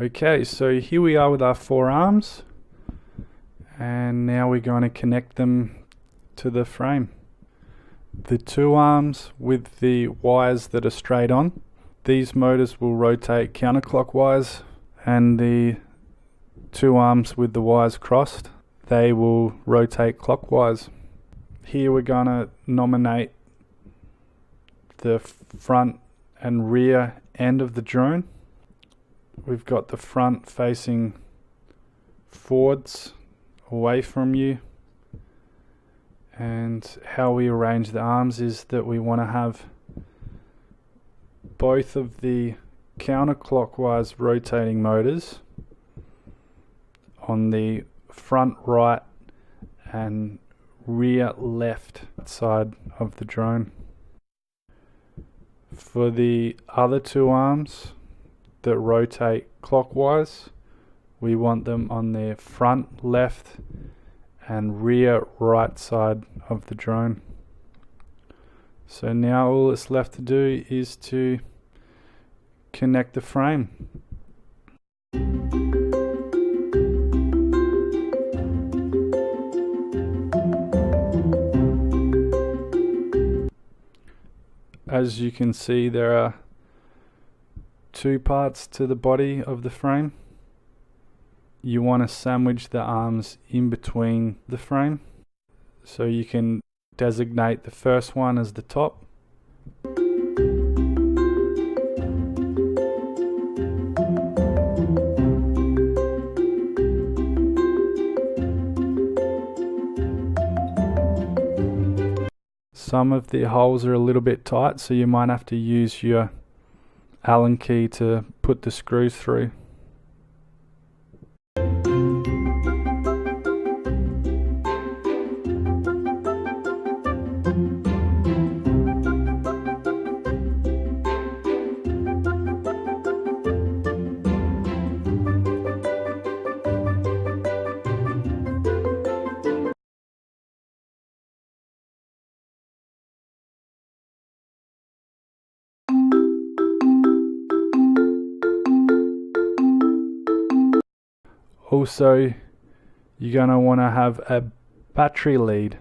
Okay, so here we are with our 4 arms, and now we're going to connect them to the frame. The 2 arms with the wires that are straight on, these motors will rotate counterclockwise, and the 2 arms with the wires crossed, they will rotate clockwise. Here we're going to nominate the front and rear end of the drone. We've got the front facing forwards away from you, and how we arrange the arms is that we want to have both of the counterclockwise rotating motors on the front right and rear left side of the drone. For the other 2 arms that rotate clockwise, we want them on the front left and rear right side of the drone. So now all that's left to do is to connect the frame. As you can see, there are 2 parts to the body of the frame. You want to sandwich the arms in between the frame, so you can designate the first one as the top. Some of the holes are a little bit tight, so you might have to use your Allen key to put the screws through. Also, you're going to want to have a battery lead.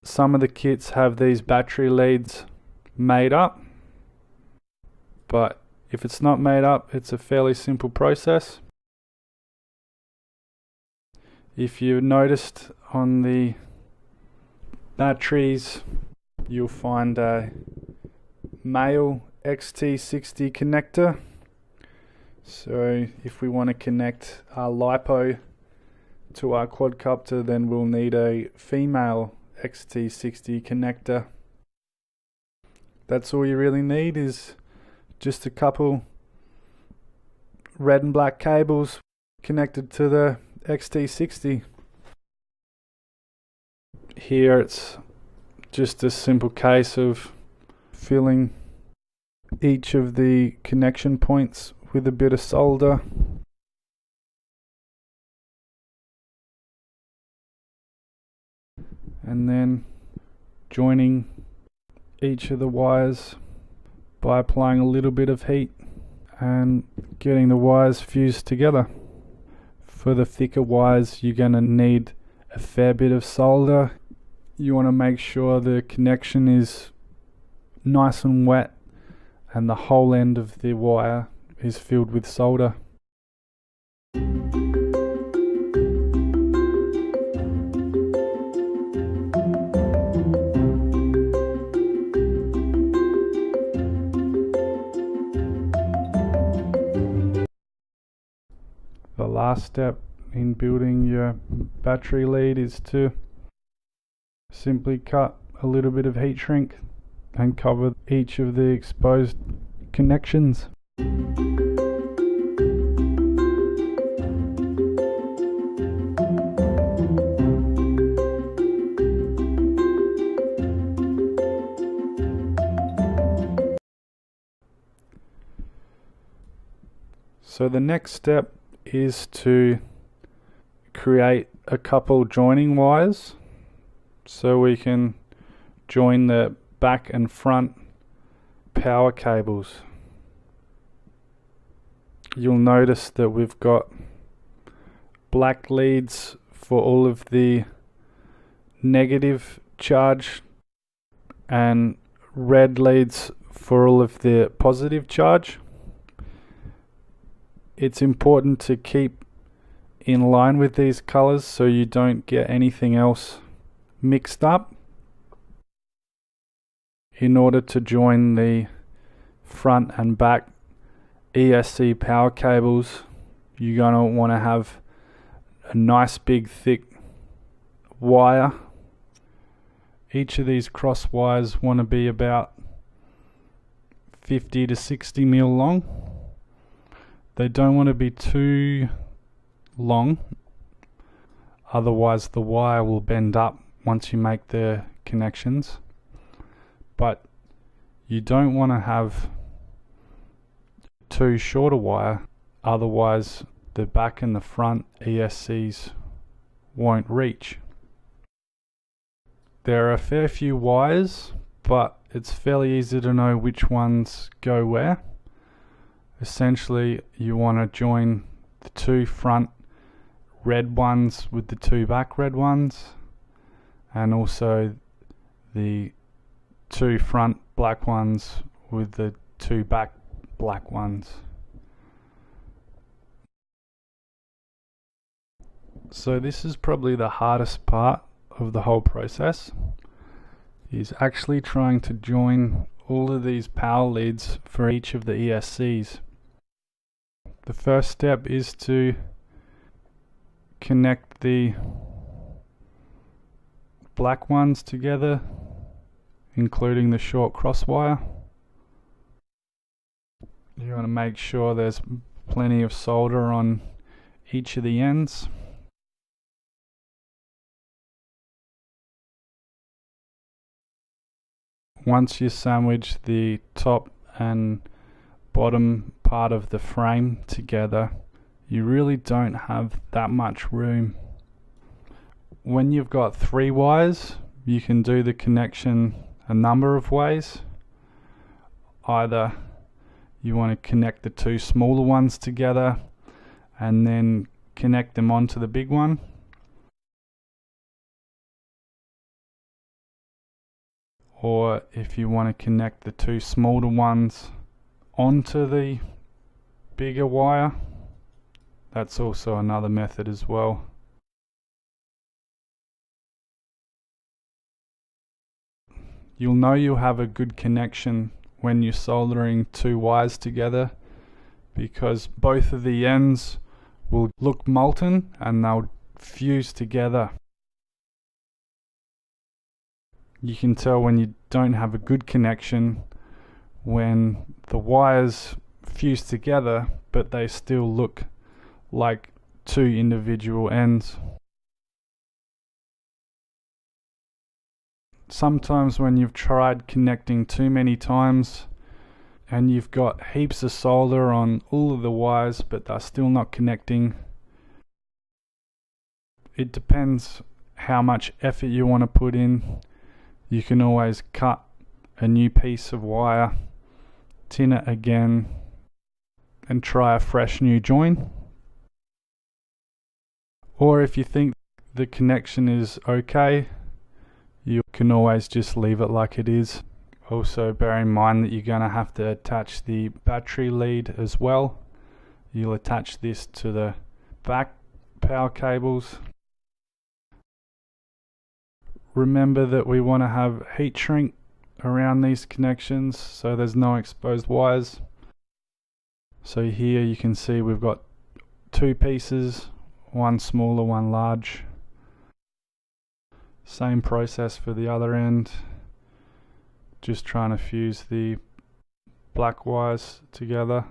Some of the kits have these battery leads made up, but if it's not made up, it's a fairly simple process. If you noticed on the batteries, you'll find a male XT60 connector. So if we want to connect our LiPo to our quadcopter, then we'll need a female XT60 connector. That's all you really need, is just a couple red and black cables connected to the XT60. Here it's just a simple case of filling each of the connection points with a bit of solder. And then joining each of the wires by applying a little bit of heat and getting the wires fused together. For the thicker wires, you're going to need a fair bit of solder. You want to make sure the connection is nice and wet and the whole end of the wire is filled with solder. The last step in building your battery lead is to simply cut a little bit of heat shrink and cover each of the exposed connections. So the next step is to create a couple joining wires so we can join the back and front power cables. you'll notice that we've got black leads for all of the negative charge and red leads for all of the positive charge. It's important to keep in line with these colors so you don't get anything else mixed up. In order to join the front and back ESC power cables, you're going to want to have a nice big thick wire. Each of these cross wires want to be about 50 to 60 mil long. They don't want to be too long, otherwise the wire will bend up once you make the connections. But you don't want to have too short a wire, otherwise the back and the front ESCs won't reach. There are a fair few wires, but it's fairly easy to know which ones go where. Essentially, you want to join the two front red ones with the two back red ones, and also the two front black ones with the two back black ones. So this is probably the hardest part of the whole process, is actually trying to join all of these power leads for each of the ESCs. The first step is to connect the black ones together, including the short cross wire. You want to make sure there's plenty of solder on each of the ends. Once you sandwich the top and bottom part of the frame together, you really don't have that much room. When you've got 3 wires, you can do the connection a number of ways. Either you want to connect the 2 smaller ones together and then connect them onto the big one, or if you want to connect the 2 smaller ones onto the bigger wire, that's also another method as well. You'll know you'll have a good connection when you're soldering 2 wires together, because both of the ends will look molten and they'll fuse together. You can tell when you don't have a good connection when the wires fuse together but they still look like 2 individual ends. Sometimes when you've tried connecting too many times and you've got heaps of solder on all of the wires but they're still not connecting, it depends how much effort you want to put in. You can always cut a new piece of wire, tin it again, and try a fresh new join. Or if you think the connection is okay, you can always just leave it like it is. Also bear in mind that you're going to have to attach the battery lead as well. You'll attach this to the back power cables. Remember that we want to have heat shrink around these connections so there's no exposed wires. So here you can see we've got 2 pieces, one smaller, one large. Same process for the other end, just trying to fuse the black wires together.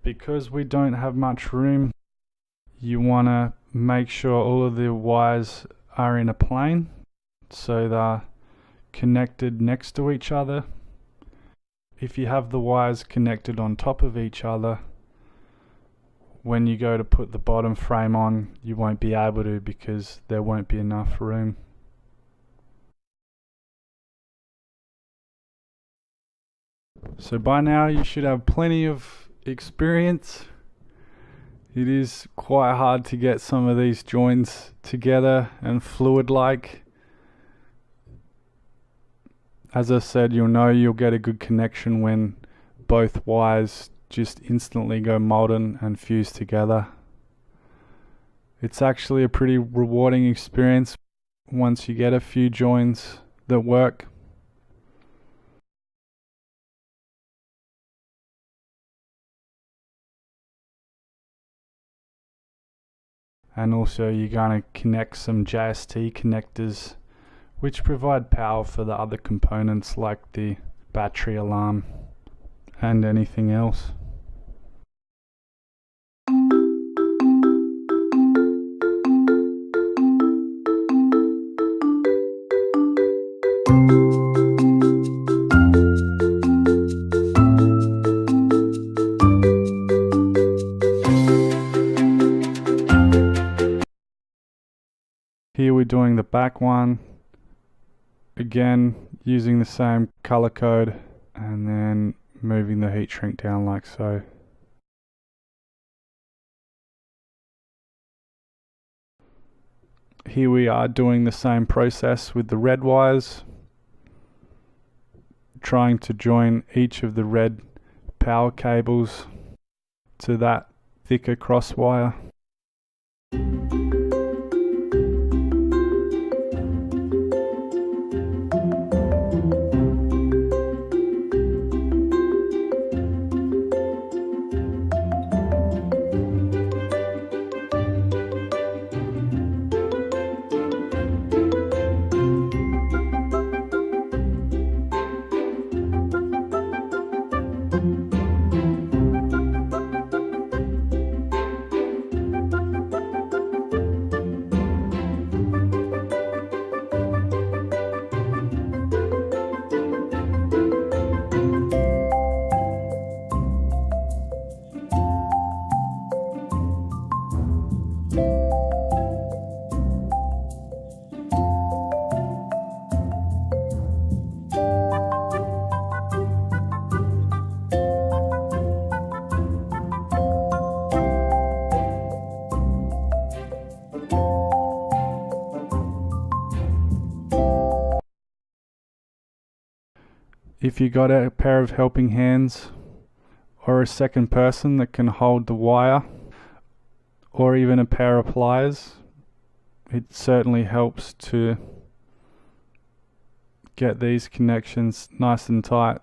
Because we don't have much room, you want to make sure all of the wires are in a plane so they're connected next to each other. If you have the wires connected on top of each other, when you go to put the bottom frame on, you won't be able to because there won't be enough room. So by now you should have plenty of experience. It is quite hard to get some of these joints together and fluid-like. As I said, you'll get a good connection when both wires just instantly go molten and fuse together. It's actually a pretty rewarding experience once you get a few joins that work. And also you're going to connect some JST connectors which provide power for the other components like the battery alarm and anything else. Here we're doing the back one, again using the same color code and then moving the heat shrink down like so. Here we are doing the same process with the red wires, trying to join each of the red power cables to that thicker cross wire. If you got a pair of helping hands or a second person that can hold the wire or even a pair of pliers, it certainly helps to get these connections nice and tight.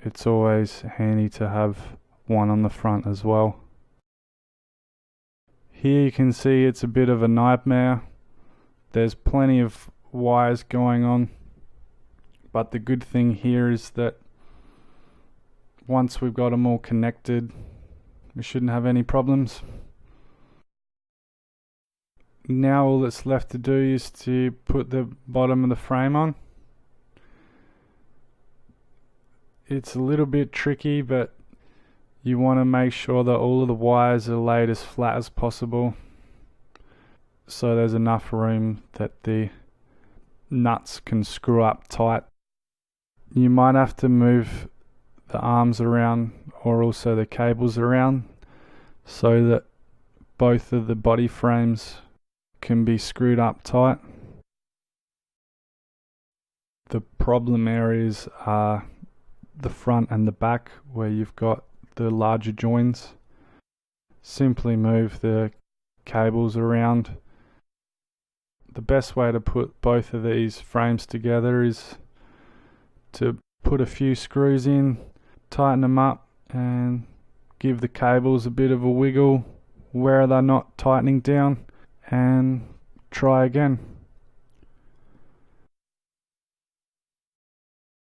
It's always handy to have one on the front as well. Here you can see it's a bit of a nightmare. There's plenty of wires going on, but the good thing here is that once we've got them all connected, we shouldn't have any problems. Now all that's left to do is to put the bottom of the frame on. It's a little bit tricky, but You want to make sure that all of the wires are laid as flat as possible, so there's enough room that the nuts can screw up tight. You might have to move the arms around or also the cables around so that both of the body frames can be screwed up tight. The problem areas are the front and the back, where you've got the larger joins. Simply move the cables around. The best way to put both of these frames together is to put a few screws in, tighten them up, and give the cables a bit of a wiggle where they're not tightening down, and try again.